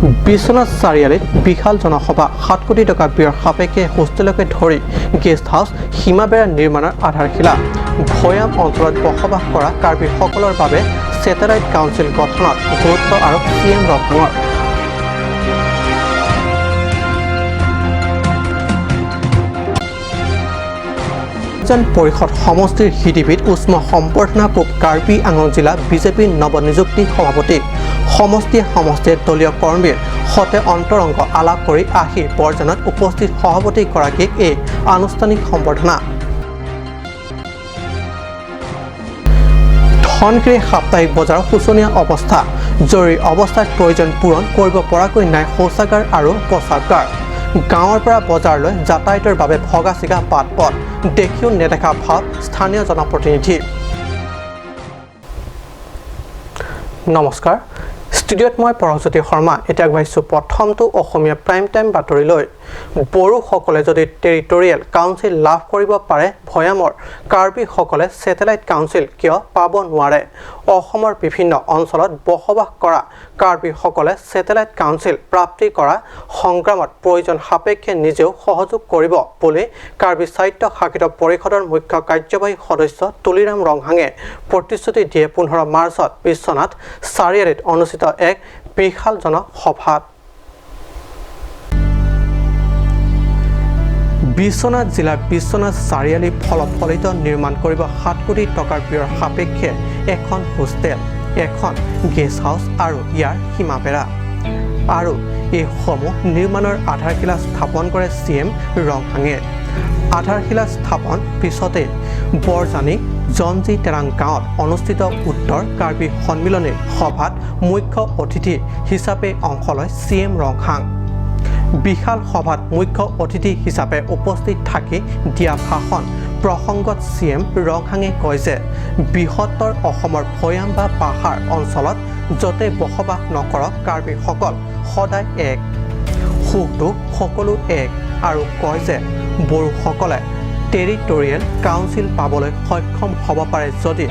বিশ্বনাথ চাৰিআলিত বিশাল জনসভা 7 কোটি টকা ব্যয়ৰ সাপেক্ষে হোষ্টেলকে ধৰি গেষ্ট হাউচ সীমাবেৰা নিৰ্মাণৰ আধাৰশিলা ভৈয়াম অঞ্চলত বসবাস কৰা কাৰ্বিসকলৰ বাবে ছেটেলাইট কাউন্সিল গঠনত গুৰুত্ব আৰোপ CM ৰত্নৰ পৰিষদ সমষ্টিৰ হিদিবিদ উষ্ম সম্বৰ্ধনা পূব কাৰ্বি আংলং জিলা বিজেপিৰ নৱনিযুক্তি সভাপতি সমষ্টিয়ে দলীয় কৰ্মীৰ সতে অন্তৰংগ আলাপ কৰি আহি বৰজানত উপস্থিত সভাপতিগৰাকীক এই আনুষ্ঠানিক সম্বৰ্ধনা ধনশিৰি সাপ্তাহিক বজাৰৰ শোচনীয় অৱস্থা জৰুৰী অৱস্থাত প্ৰয়োজন পূৰণ কৰিব পৰাকৈ নাই শৌচাগাৰ আৰু প্ৰস্ৰাৱগাৰ গাঁৱৰ পৰা বজাৰলৈ যাতায়াতৰ বাবে ভগা চিগা বাট-পথ দেখিও নেদেখা ভাৱ স্থানীয় জনপ্ৰতিনিধি নমস্কাৰ ষ্টুডিঅ'ত মই পৰজ্যোতি শৰ্মা এতিয়া আগবাঢ়িছোঁ প্ৰথমটো অসমীয়া প্ৰাইম টাইম বাতৰিলৈ বড়োসকলে যদি টেৰিটৰিয়েল কাউন্সিল লাভ কৰিব পাৰে ভৈয়ামৰ কাৰ্বিসকলে ছেটেলাইট কাউন্সিল কিয় পাব নোৱাৰে অসমৰ বিভিন্ন অঞ্চলত বসবাস কৰা কাৰ্বিসকলে ছেটেলাইট কাউন্সিল প্ৰাপ্তি কৰা সংগ্ৰামত প্ৰয়োজন সাপেক্ষে নিজেও সহযোগ কৰিব বুলি কাৰ্বি সাহিত্য শাসিত পৰিষদৰ মুখ্য কাৰ্যবাহী সদস্য তুলিৰাম ৰংহাঙে প্ৰতিশ্ৰুতি দিয়ে 15 মাৰ্চত বিশ্বনাথ চাৰিআলিত অনুষ্ঠিত এক বিশাল জনসভাত বিশ্বনাথ জিলাৰ বিশ্বনাথ চাৰিআলি ফলফলিত নিৰ্মাণ কৰিব 7 কোটি টকাৰ ব্যয়ৰ সাপেক্ষে এখন হোষ্টেল এখন গেষ্ট হাউচ আৰু ইয়াৰ সীমাবেৰা আৰু এই সমূহ নিৰ্মাণৰ আধাৰশিলা স্থাপন কৰে CM ৰংহাঙে আধাৰশিলা স্থাপন পিছতে বৰজানী জনজি তেৰাং গাঁৱত অনুষ্ঠিত উত্তৰ কাৰ্বি সন্মিলনী সভাত মুখ্য অতিথি হিচাপে অংশ লয় CM ৰংহাং বিশাল সভাত মুখ্য অতিথি হিচাপে উপস্থিত থাকি দিয়া ভাষণ প্ৰসংগত CM ৰংহাঙে কয় যে বৃহত্তৰ অসমৰ ভৈয়াম বা পাহাৰ অঞ্চলত যতে বসবাস নকৰক কাৰ্বিসকল সদায় এক সুখটো সকলো এক আৰু কয় যে বড়োসকলে টেৰিটৰিয়েল কাউন্সিল পাবলৈ সক্ষম হ'ব পাৰে যদি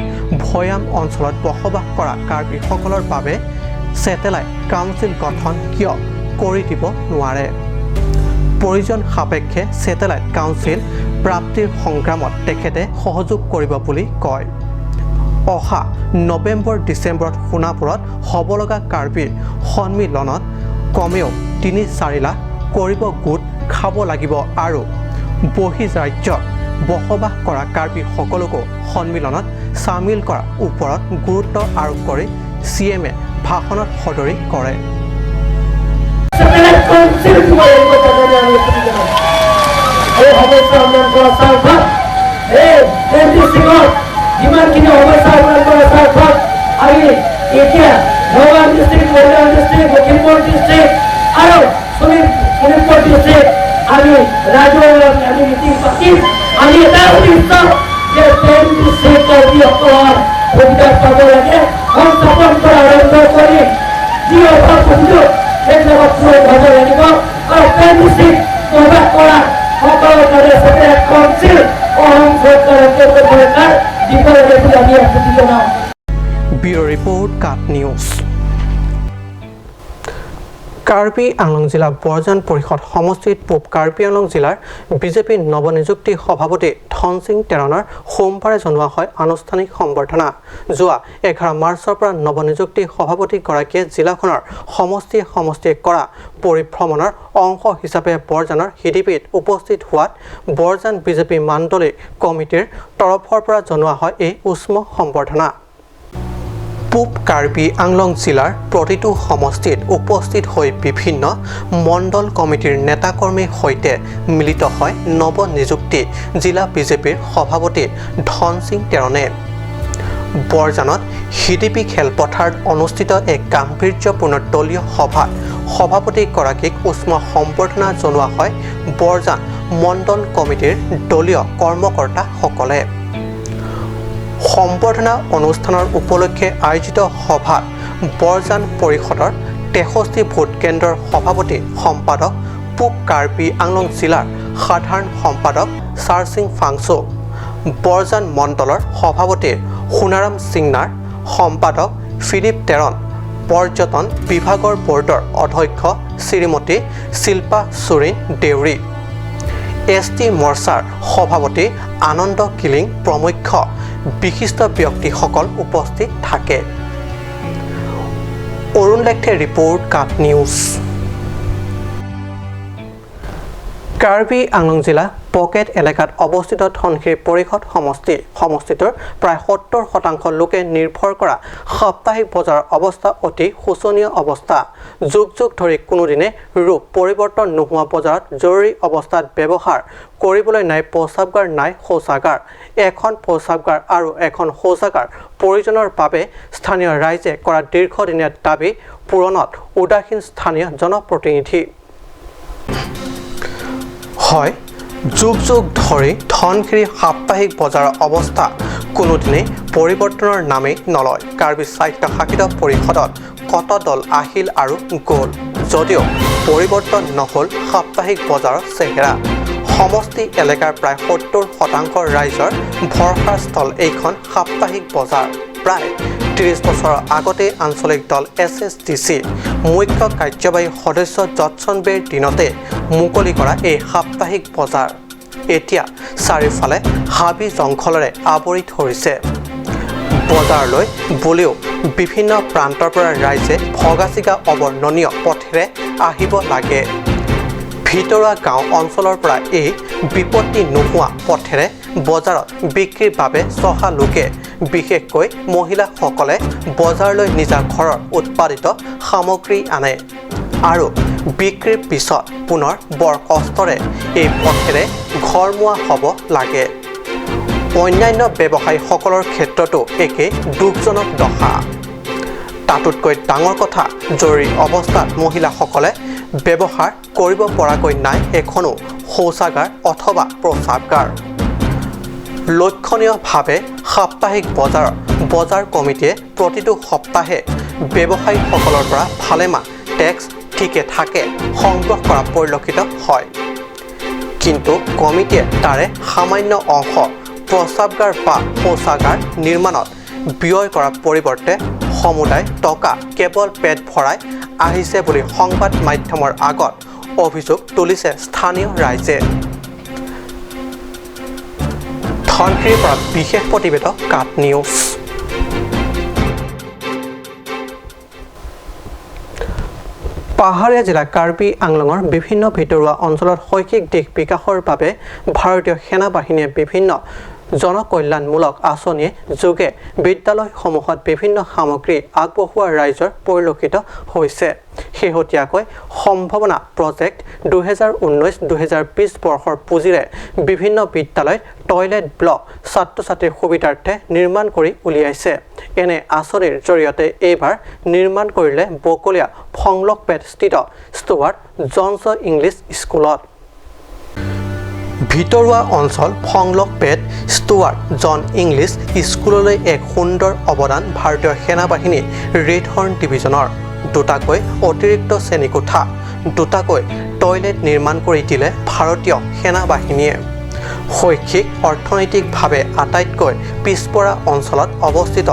ভৈয়াম অঞ্চলত বসবাস কৰা কাৰ্বিসকলৰ বাবে ছেটেলাইট কাউন্সিল গঠন কিয় কৰি দিব নোৱাৰে প্ৰয়োজন সাপেক্ষে ছেটেলাইট কাউন্সিল প্ৰাপ্তিৰ সংগ্ৰামত তেখেতে সহযোগ কৰিব বুলি কয় অহা নৱেম্বৰ ডিচেম্বৰত সোণাপুৰত হ'ব লগা কাৰ্বি সন্মিলনত কমেও 3-4 লাখ কৰিব গোট খাব লাগিব আৰু বহিঃৰাজ্যত বসবাস কৰা কাৰ্বিসকলকো সন্মিলনত চামিল কৰাৰ ওপৰত গুৰুত্ব আৰোপ কৰি CMে ভাষণত সদৰি কৰে আমি আমি মিটিং পাতি আমি এটা উদ্দেশ্য যে কাৰ্বিসকলৰ সুবিধা পাব লাগে সংস্থাপন কৰা আৰম্ভ কৰি যি অভাৱ সেইবিলাক পূৰণ হ'ব লাগিব আৰু পেণ্ডিচিক প্ৰভাৱ কৰা সকলৰ কাৰণে ছেটেলাইট কাউন্সিল অসম চৰকাৰকে চৰকাৰ দিব লাগে বুলি আমি আপত্তি জনাওঁ ব্যুৰ ৰিপৰ্ট কাট নিউজ কাৰ্বি আংলং জিলা বৰজান পৰিষদ সমষ্টিত পূব কাৰ্বি আংলং জিলাৰ বিজেপিৰ নৱনিযুক্তি সভাপতি ধনসিং তেৰণৰ সোমবাৰে জনোৱা হয় আনুষ্ঠানিক সম্বৰ্ধনা যোৱা 11 মাৰ্চৰ পৰা নৱনিযুক্তি সভাপতিগৰাকীয়ে জিলাখনৰ সমষ্টিয়ে কৰা পৰিভ্ৰমণৰ অংশ হিচাপে বৰজানৰ হিদিবিত উপস্থিত হোৱাত বৰজান বিজেপি মাণ্ডলী কমিটিৰ তৰফৰ পৰা জনোৱা হয় এই উষ্ম সম্বৰ্ধনা পূব কাৰ্বি আংলং জিলাৰ প্ৰতিটো সমষ্টিত উপস্থিত হৈ বিভিন্ন মণ্ডল কমিটিৰ নেতাকৰ্মীৰ সৈতে মিলিত হয় নৱনিযুক্তি জিলা বিজেপিৰ সভাপতি ধনসিং তেৰণে বৰজানত হিদিবি খেলপথাৰত অনুষ্ঠিত এক গাম্ভীৰ্যপূৰ্ণ দলীয় সভাত সভাপতিগৰাকীক উষ্ম সম্বৰ্ধনা জনোৱা হয় বৰজান মণ্ডল কমিটিৰ দলীয় কৰ্মকৰ্তাসকলে সম্বৰ্ধনা অনুষ্ঠানৰ উপলক্ষে আয়োজিত সভাত বৰজান পৰিষদৰ 63 ভোট কেন্দ্ৰৰ সভাপতি সম্পাদক পূব কাৰ্বি আংলং জিলাৰ সাধাৰণ সম্পাদক চাৰসিং ফাংচো বৰজান মণ্ডলৰ সভাপতি সোণাৰাম সিংনাৰ সম্পাদক ফিলিপ তেৰণ পৰ্যটন বিভাগৰ বৰ্ডৰ অধ্যক্ষ শ্ৰীমতী শিল্পা চুৰিন দেউৰী, ST মৰ্চাৰ সভাপতি আনন্দ কিলিং প্ৰমুখ বিশিষ্ট ব্যক্তিসকল উপস্থিত থাকে। অৰুণ লেখে ৰিপৰ্ট কাট নিউজ। কাৰ্বি আংলং জিলা পকেট এলেকাত অৱস্থিত ধনশিৰি পৰিষদ সমষ্টিটোৰ প্ৰায় 70% লোকে নিৰ্ভৰ কৰা সাপ্তাহিক বজাৰৰ অৱস্থা অতি শোচনীয় অৱস্থা। যুগ ধৰি কোনোদিনে ৰূপ পৰিৱৰ্তন নোহোৱা বজাৰত জৰুৰী অৱস্থাত ব্যৱহাৰ কৰিবলৈ নাই প্ৰস্ৰাৱগাৰ, নাই শৌচাগাৰ। এখন প্ৰস্ৰাৱগাৰ আৰু এখন শৌচাগাৰ প্ৰয়োজনৰ বাবে স্থানীয় ৰাইজে কৰা দীৰ্ঘদিনীয়া দাবী পূৰণত উদাসীন স্থানীয় জনপ্ৰতিনিধি। হয়, যুগ ধৰি ধনশিৰি সাপ্তাহিক বজাৰৰ অৱস্থা কোনোদিনেই পৰিৱৰ্তনৰ নামেই নলয়। কাৰ্বি স্বায়ত্তশাসিত পৰিষদত কত দল আহিল আৰু গ'ল, যদিও পৰিৱৰ্তন নহ'ল সাপ্তাহিক বজাৰৰ চেহেৰা। সমষ্টি এলেকাৰ প্ৰায় 70% ৰাইজৰ ভৰসাৰ স্থল এইখন সাপ্তাহিক বজাৰ। প্ৰায় 30 বছৰৰ আগতে আঞ্চলিক দল SSDC মুখ্য কাৰ্যবাহী সদস্য জটছন বেৰ দিনতে মুকলি কৰা এই সাপ্তাহিক বজাৰ এতিয়া চাৰিওফালে হাবি জংঘলেৰে আৱৰি ধৰিছে। বজাৰলৈ বুলিও বিভিন্ন প্ৰান্তৰ পৰা ৰাইজে ভগাচিগা অৱৰ্ণনীয় পথেৰে আহিব লাগে। ভিতৰুৱা গাঁও অঞ্চলৰ পৰা এই বিপত্তি নোহোৱা পথেৰে বজাৰত বিক্ৰীৰ বাবে চহা লোকে, বিশেষকৈ মহিলাসকলে বজাৰলৈ নিজা ঘৰৰ উৎপাদিত সামগ্ৰী আনে আৰু বিক্ৰীৰ পিছত পুনৰ বৰ কষ্টৰে এই পথেৰে ঘৰমুৱা হ'ব লাগে। অন্যান্য ব্যৱসায়ীসকলৰ ক্ষেত্ৰতো একে দুখজনক দশা। তাতোতকৈ ডাঙৰ কথা, জৰুৰী অৱস্থাত মহিলাসকলে ব্যৱহাৰ কৰিব পৰাকৈ নাই এখনো শৌচাগাৰ অথবা প্ৰস্ৰাৱগাৰ। লক্ষণীয়ভাৱে সাপ্তাহিক বজাৰ কমিটিয়ে প্ৰতিটো সপ্তাহে ব্যৱসায়ীসকলৰ পৰা ভালেমান টেক্স ঠিকে থাকে সংগ্ৰহ কৰা পৰিলক্ষিত হয়। কিন্তু কমিটিয়ে তাৰে সামান্য অংশ প্ৰস্ৰাৱগাৰ বা শৌচাগাৰ নিৰ্মাণত ব্যয় কৰাৰ পৰিৱৰ্তে সমুদায় টকা কেৱল পেট ভৰাই আহিছে বুলি সংবাদ মাধ্যমৰ আগত অভিযোগ তুলিছে স্থানীয় ৰাইজে। ধনশিৰিৰ পৰা বিশেষ প্ৰতিবেদক কাট নিউজ। পাহাৰীয়া জিলা কাৰ্বি আংলঙৰ বিভিন্ন ভিতৰুৱা অঞ্চলত শৈক্ষিক দিশ বিকাশৰ বাবে ভাৰতীয় সেনা বাহিনীয়ে বিভিন্ন জনকল্যাণমূলক আঁচনিয়ে যোগে বিদ্যালয়সমূহত বিভিন্ন সামগ্ৰী আগবঢ়োৱা ৰাইজৰ পৰিলক্ষিত হৈছে। শেহতীয়াকৈ সম্ভাৱনা প্ৰজেক্ট 2019-2020 বৰ্ষৰ পুঁজিৰে বিভিন্ন বিদ্যালয়ত টয়লেট ব্লক ছাত্ৰ-ছাত্ৰীৰ সুবিধাৰ্থে নিৰ্মাণ কৰি উলিয়াইছে। এনে আঁচনিৰ জৰিয়তে এইবাৰ নিৰ্মাণ কৰিলে বকলীয়া ফংলকপেট স্থিত ষ্টুৱাৰ্ট জনছ ইংলিছ স্কুলত। ভিতৰুৱা অঞ্চল ফংলকপেট ষ্টুৱাৰ্ট জন ইংলিছ স্কুললৈ এক সুন্দৰ অৱদান ভাৰতীয় সেনাবাহিনী ৰেড হৰ্ণ ডিভিজনৰ। দুটাকৈ অতিৰিক্ত শ্ৰেণীকোঠা, দুটাকৈ টয়লেট নিৰ্মাণ কৰি দিলে ভাৰতীয় সেনাবাহিনীয়ে। শৈক্ষিক অৰ্থনৈতিকভাৱে আটাইতকৈ পিছপৰা অঞ্চলত অৱস্থিত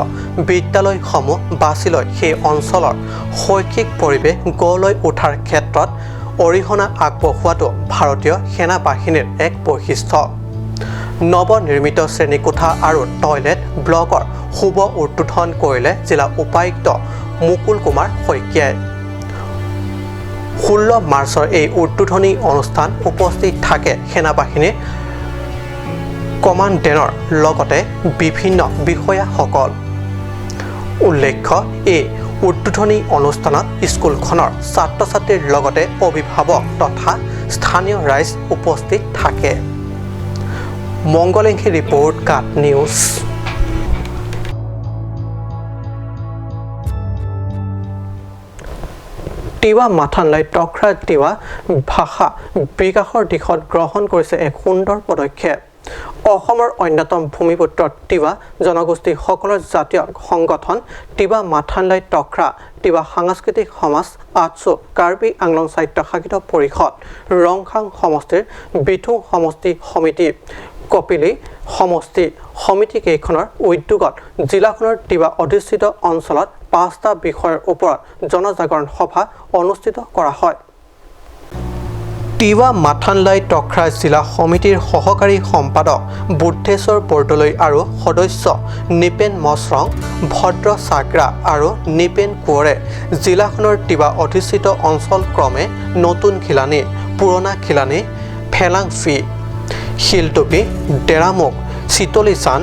বিদ্যালয়সমূহ বাছি লৈ সেই অঞ্চলৰ শৈক্ষিক পৰিৱেশ গঢ় লৈ উঠাৰ ক্ষেত্ৰত অৰিহণা আগবঢ়োৱাটো ভাৰতীয় সেনাবাহিনীৰ এক বৈশিষ্ট্য। নৱনিৰ্মিত শ্ৰেণীকোঠা আৰু টয়লেট ব্লকৰ শুভ উদ্বোধন কৰিলে জিলা উপায়ুক্ত মুকুল কুমাৰ শইকীয়াই। 16 মাৰ্চৰ এই উদ্বোধনী অনুষ্ঠান উপস্থিত থাকে সেনাবাহিনীৰ কমাণ্ডেণ্টৰ লগতে বিভিন্ন বিষয়াসকল। উল্লেখ্য, এই উদ্বোধনী অনুষ্ঠানত স্কুলখনৰ ছাত্ৰ-ছাত্ৰীৰ লগতে অভিভাৱক তথা স্থানীয় ৰাইজ উপস্থিত থাকে। মংগলেংখী ৰিপৰ্ট কাট নিউজ। তিৱা মাথানলাই টক্ৰা তিৱা ভাষা বিকাশৰ দিশত গ্ৰহণ কৰিছে এক সুন্দৰ পদক্ষেপ। অসমৰ অন্যতম ভূমিপুত্ৰ তিৱা জনগোষ্ঠীসকলৰ জাতীয় সংগঠন তিৱা মাথানলাই টক্ৰা তিৱা সাংস্কৃতিক সমাজ আটছু কাৰ্বি আংলং স্বায়ত্তশাসিত পৰিষদ ৰংখাং সমষ্টিৰ বিথু সমষ্টি সমিতি কপিলী সমষ্টি সমিতিকেইখনৰ উদ্যোগত জিলাখনৰ তিৱা অধিষ্ঠিত অঞ্চলত 5টা বিষয়ৰ ওপৰত জনজাগৰণ সভা অনুষ্ঠিত কৰা হয়। তিৱা মাথানলাই টখৰা জিলা সমিতিৰ সহকাৰী সম্পাদক বুদ্ধেশ্বৰ বৰদলৈ আৰু সদস্য নিপেন মছৰং, ভদ্ৰ চাগ্ৰা আৰু নিপেন কোঁৱৰে জিলাখনৰ তিৱা অধিষ্ঠিত অঞ্চল ক্ৰমে নতুন খিলানী, পুৰণা খিলানী, ফেলাংফি, শিলটুপি, ডেৰামুখ, চিতলিচান,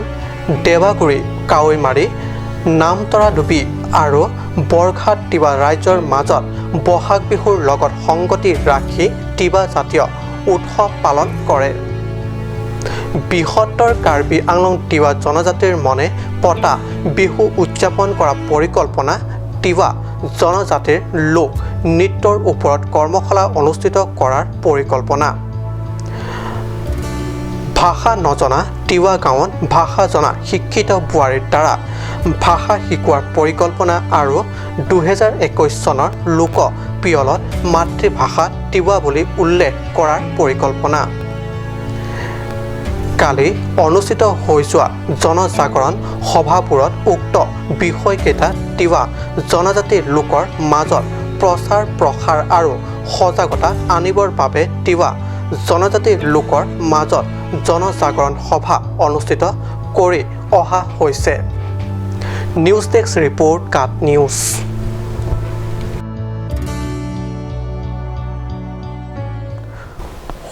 দেৱাগুৰি, কাৱৈমাৰী, নামতৰাডুবি আৰু বৰঘাট তিৱা ৰাইজৰ মাজত বহাগ বিহুৰ লগত সংগতি ৰাখি তিৱা জাতীয় উৎসৱ পালন কৰে। বৃহত্তৰ কাৰ্বি আংলং তিৱা জনজাতিৰ মনে পতা বিহু উদযাপন কৰা পৰিকল্পনা তিৱা জনজাতিৰ লোক নৃত্যৰ ওপৰত কৰ্মশালা অনুষ্ঠিত কৰাৰ পৰিকল্পনা। ভাষা নজনা তিৱা গাঁৱত ভাষা জনা শিক্ষিত বোৱাৰীৰ দ্বাৰা ভাষা শিকোৱাৰ পৰিকল্পনা আৰু 2021 চনৰ লোক পিয়লত মাতৃভাষা তিৱা বুলি উল্লেখ কৰাৰ পৰিকল্পনা। কালি অনুষ্ঠিত হৈ যোৱা জনজাগৰণ সভাবোৰত উক্ত বিষয়কেইটা তিৱা জনজাতিৰ লোকৰ মাজত প্ৰচাৰ প্ৰসাৰ আৰু সজাগতা আনিবৰ বাবে তিৱা জনজাতিৰ লোকৰ মাজত জনজাগৰণ সভা অনুষ্ঠিত কৰি অহা হৈছে। নিউজ ডেস্ক ৰিপৰ্ট কাট নিউজ।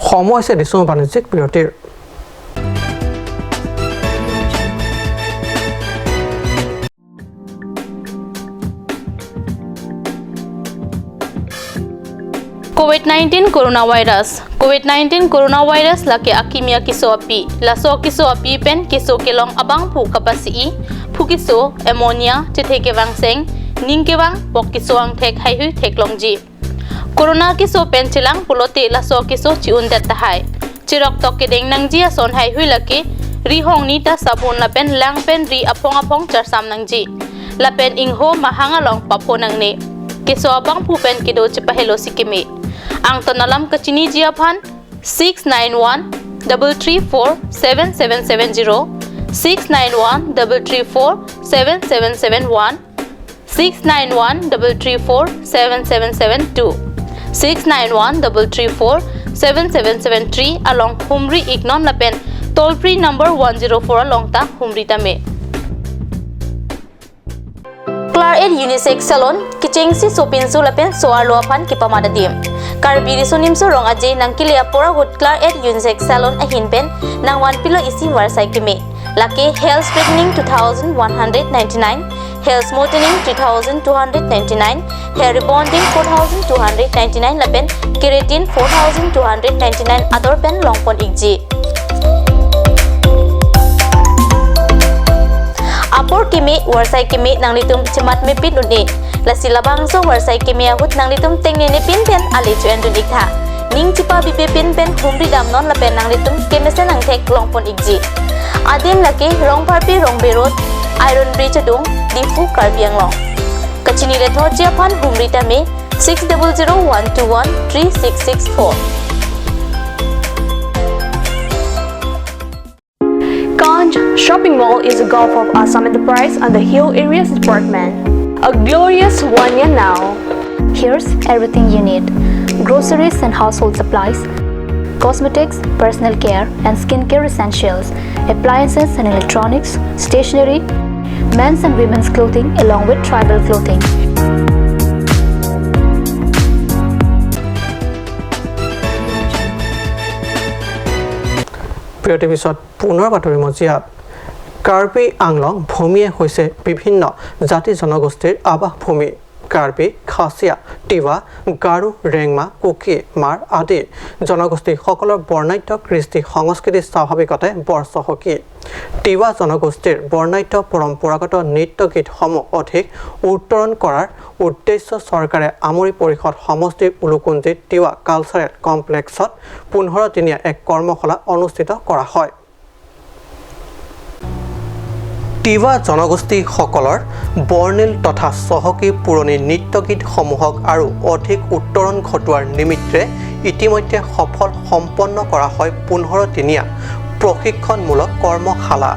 সময় হৈছে দিছোঁ বাণিজ্যিক বিৰতিৰ। COVID-19 coronavirus laki akimia kiso api laso kiso api pen kiso kelong abang pu kapasi pu kiso ammonia chitheke wangseng ningkewang pok kiso ang thek hai hui theklong ji corona kiso pen chilang pulote laso kiso chiun dat hai chirok tok ke deng nang ji ason hai hui laki ri hong ni ta sabon la pen lang pen ri apong char sam nang ji la pen ingho mahanga long papo nang ne kiso abang pu pen kido chipahelo sikime ang tanalam kachini jiaphan 691-334-7770 691-334-7771 691-334-7772 691-334-7773 along Humri Ignon Lapen toll free number 104 along ta Humri Tame Claret Unisex Salon Kichengsi Sopinsu Lapen Soar Loapan Kipamadadim Karbiri Sunimso Rong Ajay Nang Kilia Poragut Claret Unisex Salon Ahinpen Nang 1 Pilo Isi Warsai Kime Laki Hair Straightening 2,199 Hair Smoothing 3,299 Hair Rebonding 4,299 Lapen Keratin 4,299 Other Pen Longpon Igji Apor Kime Warsai Kime Nang Litum Cimat Mepit Duni Lasi Labangso Warsai Kime Ahut Nang Litum Tengne Pin Pen Ali Cuan Dunikha Ning Cipa Bipe Pin Pen Humri Damnon Lapen Nang Litum Kemesen Nang Tek Longpon Igji Adin Laki Rong Parpi Rong Berot Iron Bridge Adung Difu Karbiang Long Kachini Retho Japan Humri Tame 600-121-3664 Ganj Shopping Mall is a gulf of Assam Enterprise and the Hill Areas Department. A glorious one year now. Here's everything you need. Groceries and household supplies, cosmetics, personal care and skincare essentials, appliances and electronics, stationery, men's and women's clothing along with tribal clothing. প্ৰিয় পিছত পুনৰ বাতৰি মজিয়াত কাৰ্বি আংলং ভূমিয়ে হৈছে বিভিন্ন জাতি জনগোষ্ঠীৰ আৱাসভূমি কাৰ্বি খাচিয়া তিৱা গাৰো ৰেংমা কুকি মাৰ আদি জনগোষ্ঠীসকলৰ বৰ্ণাঢ্য কৃষ্টি সংস্কৃতি স্বাভাৱিকতে বৰ চহকী তিৱা জনগোষ্ঠীৰ বৰ্ণাঢ্য পৰম্পৰাগত নৃত্য গীতসমূহ অধিক উত্তৰণ কৰাৰ উদ্দেশ্য চৰকাৰে আমৰি পৰিষদ সমষ্টিৰ উলুকুঞ্জিত তিৱা কালচাৰেল কমপ্লেক্সত 15 দিনীয়া এক কৰ্মশালা অনুষ্ঠিত কৰা হয় তিৱা জনগোষ্ঠীসকলৰ বৰ্ণিল তথা চহকী পুৰণি নৃত্যগীতসমূহক আৰু অধিক উত্তৰণ ঘটোৱাৰ নিমিত্তে ইতিমধ্যে সফল সম্পন্ন কৰা হয় 15 দিনীয়া প্ৰশিক্ষণমূলক কৰ্মশালা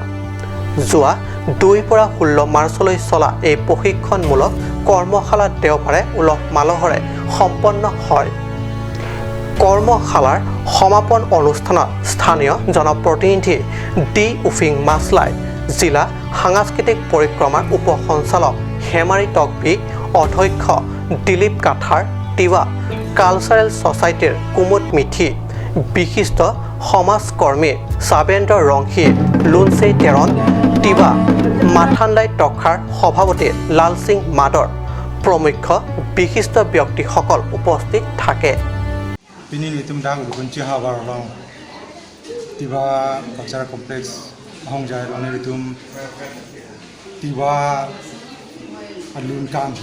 যোৱা 2 পৰা 16 মাৰ্চলৈ চলা এই প্ৰশিক্ষণমূলক কৰ্মশালা দেওবাৰে উলহ মালহেৰে সম্পন্ন হয় কৰ্মশালাৰ সমাপন অনুষ্ঠানত স্থানীয় জনপ্ৰতিনিধি ডি উফিং মাছলাই জিলা সাংস্কৃতিক পৰিক্ৰমাৰ উপ সঞ্চালক হেমাৰী টকবি অধ্যক্ষ দিলীপ কাঠাৰ তিৱা কালচাৰেল ছ'চাইটিৰ কুমুদ মিথি বিশিষ্ট সমাজকৰ্মী সাবেন্দ্ৰ ৰংশী লুনচেই তেৰণ তিৱা মাথানলাই টখাৰ সভাপতি লাল সিং মাদৰ প্ৰমুখ বিশিষ্ট ব্যক্তিসকল উপস্থিত থাকে Pinin itum dang gunci habar long tiba cultural complex hongjai long itum tiba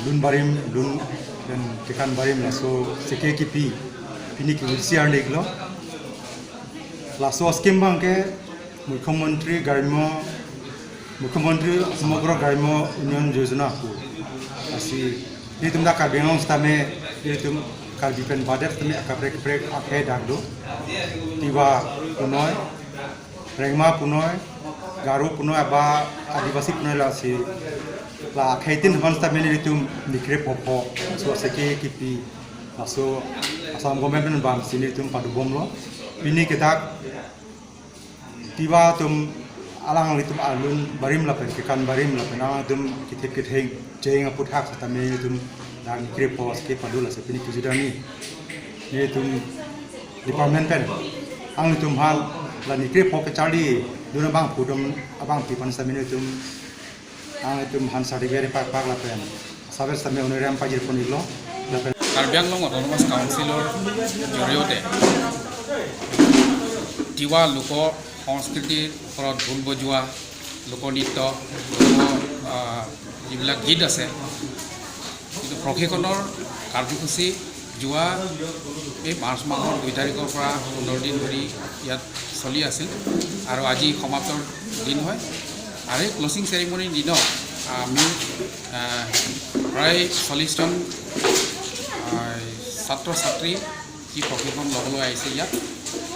lun barim lun dan tekan barim laso seke kipi pini ki siar leglo laso skim bang ke mukhyamantri samagro garimo union yojana ko asi itum da ka benong stame itum Kalbipen badet kami akaprek akhe dagdo tiba punoy rengma punoy garu punoy aba adivasi punoy lasi la khaitin hons ta meni ritum nikre popo so seke kipi aso asam government bam sini ritum padu bomlo ini ketak tiba tum alang ritum alun barim la pen kan barim la pen tum kitheng jeng aputhak ta meni ritum dan kripos ke padula sepini kujidani yaitum department pen ang tum hal la ni kripo ke chali duna bang pudum abang pipan samene tum ang tum han sarigere pak la pen saber same oneram pajir ponilo la pen Karbianglong Autonomous Councilor জৰিয়তে তিৱা লোক সংস্কৃতিৰ ওপৰত ঢোল বজোৱা লোকনৃত্য যিবিলাক গীত আছে কিন্তু প্ৰশিক্ষণৰ কাৰ্যসূচী যোৱা এই মাৰ্চ মাহৰ 2 তাৰিখৰ পৰা 15 দিন ধৰি ইয়াত চলি আছিল আৰু আজি সমাপ্তৰ দিন হয় আৰু এই ক্লজিং চেৰিমনিৰ দিনত আমি প্ৰায় 40জন ছাত্ৰ ছাত্ৰী যি প্ৰশিক্ষণ ল'বলৈ আহিছে ইয়াত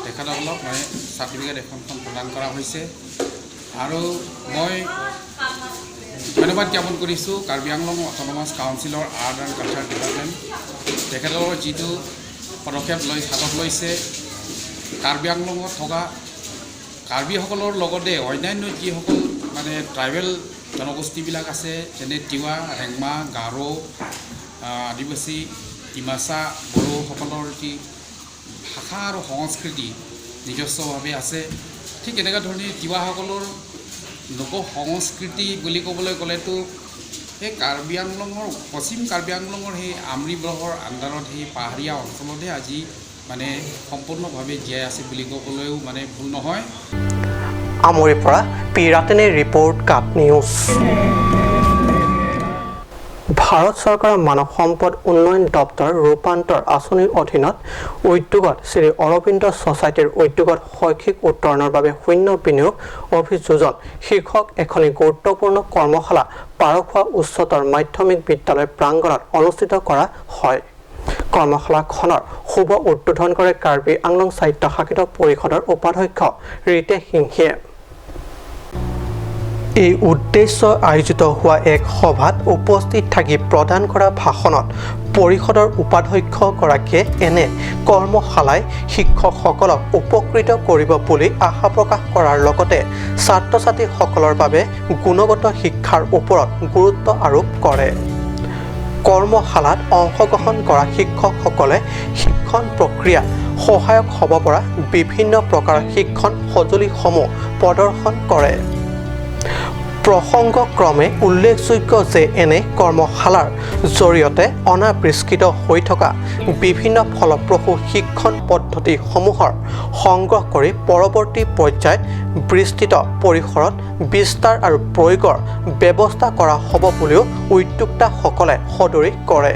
তেখেতসকলক মানে চাৰ্টিফিকেট এখনখন প্ৰদান কৰা হৈছে আৰু মই ধন্যবাদ জ্ঞাপন কৰিছোঁ কাৰ্বি আংলং অট'নমাছ কাউন্সিলৰ আৰ্ট এণ্ড কালচাৰ ডিপাৰ্টমেণ্ট তেখেতৰ যিটো পদক্ষেপ হাতত লৈছে কাৰ্বি আংলঙত থকা কাৰ্বিসকলৰ লগতে অন্যান্য যিসকল মানে ট্ৰাইবেল জনগোষ্ঠীবিলাক আছে যেনে তিৱা ৰেংমা গাৰো আদিবাসী ডিমাচা বড়োসকলৰ যি ভাষা আৰু সংস্কৃতি নিজস্বভাৱে আছে ঠিক এনেকুৱা ধৰণে তিৱাসকলৰ লোক সংস্কৃতি বুলি ক'বলৈ গ'লেতো সেই কাৰ্বি আংলঙৰ পশ্চিম কাৰ্বি আংলঙৰ সেই আমৰি ব্লকৰ আণ্ডাৰত সেই পাহাৰীয়া অঞ্চলতহে আজি মানে সম্পূৰ্ণভাৱে জীয়াই আছে বুলি ক'বলৈও মানে ভুল নহয় আমৰিৰ পৰা পি ৰাতেনে ৰিপৰ্ট কাট নিউজ ভাৰত চৰকাৰৰ মানৱ সম্পদ উন্নয়ন দপ্তৰ ৰূপান্তৰ আঁচনিৰ অধীনত উদ্যোগত শ্ৰী অৰবিন্দ ছ'চাইটিৰ উদ্যোগত শৈক্ষিক উত্তৰণৰ বাবে শূন্য বিনিয়োগ অভিযোজন শীৰ্ষক এখনি গুৰুত্বপূৰ্ণ কৰ্মশালা পাৰখোৱা উচ্চতৰ মাধ্যমিক বিদ্যালয় প্ৰাংগণত অনুষ্ঠিত কৰা হয় কৰ্মশালাখনৰ শুভ উদ্বোধন কৰে কাৰ্বি আংলং স্বায়ত্তশাসিত পৰিষদৰ উপাধ্যক্ষ ৰিতেশ সিংহিয়ে এই উদ্দেশ্য আয়োজিত হোৱা এক সভাত উপস্থিত থাকি প্ৰদান কৰা ভাষণত পৰিষদৰ উপাধ্যক্ষগৰাকীয়ে এনে কৰ্মশালাই শিক্ষকসকলক উপকৃত কৰিব বুলি আশা প্ৰকাশ কৰাৰ লগতে ছাত্ৰ ছাত্ৰীসকলৰ বাবে গুণগত শিক্ষাৰ ওপৰত গুৰুত্ব আৰোপ কৰে কৰ্মশালাত অংশগ্ৰহণ কৰা শিক্ষকসকলে শিক্ষণ প্ৰক্ৰিয়া সহায়ক হ'ব পৰা বিভিন্ন প্ৰকাৰৰ শিক্ষণ সঁজুলিসমূহ প্ৰদৰ্শন কৰে প্ৰসংগক্ৰমে উল্লেখযোগ্য যে এনে কৰ্মশালাৰ জৰিয়তে অনাবিষ্কৃত হৈ থকা বিভিন্ন ফলপ্ৰসূ শিক্ষণ পদ্ধতিসমূহৰ সংগ্ৰহ কৰি পৰৱৰ্তী পৰ্যায়ত বিস্তৃত পৰিসৰত বিস্তাৰ আৰু প্ৰয়োগৰ ব্যৱস্থা কৰা হ'ব বুলিও উদ্যোক্তাসকলে সদৰি কৰে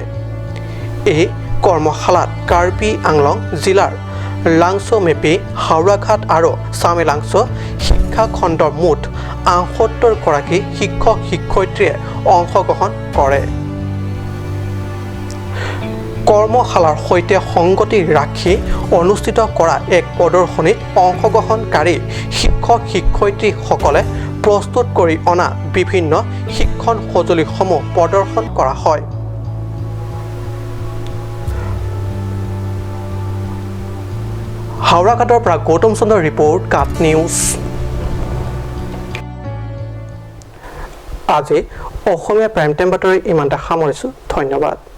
এই কৰ্মশালাত কাৰ্বি আংলং জিলাৰ লাংছো মেপি হাওৰাঘাট আৰু চামেলাংছো শিক্ষা খণ্ডৰ মুঠ ৭৮গৰাকী শিক্ষক শিক্ষয়িত্ৰীয়ে অংশগ্ৰহণ কৰে কৰ্মশালাৰ সৈতে সংগতি ৰাখি অনুষ্ঠিত কৰা এক প্ৰদৰ্শনীত অংশগ্ৰহণকাৰী শিক্ষক-শিক্ষয়িত্ৰীসকলে প্ৰস্তুত কৰি অনা বিভিন্ন শিক্ষণ সঁজুলিসমূহ প্ৰদৰ্শন কৰা হয়। হাওড়াঘাটৰ পৰা গৌতম চন্দ্ৰৰ ৰিপৰ্ট কাট নিউজ। আজি অসমীয়া প্ৰাইম টাইম বাতৰি ইমানতে সামৰিছোঁ। ধন্যবাদ।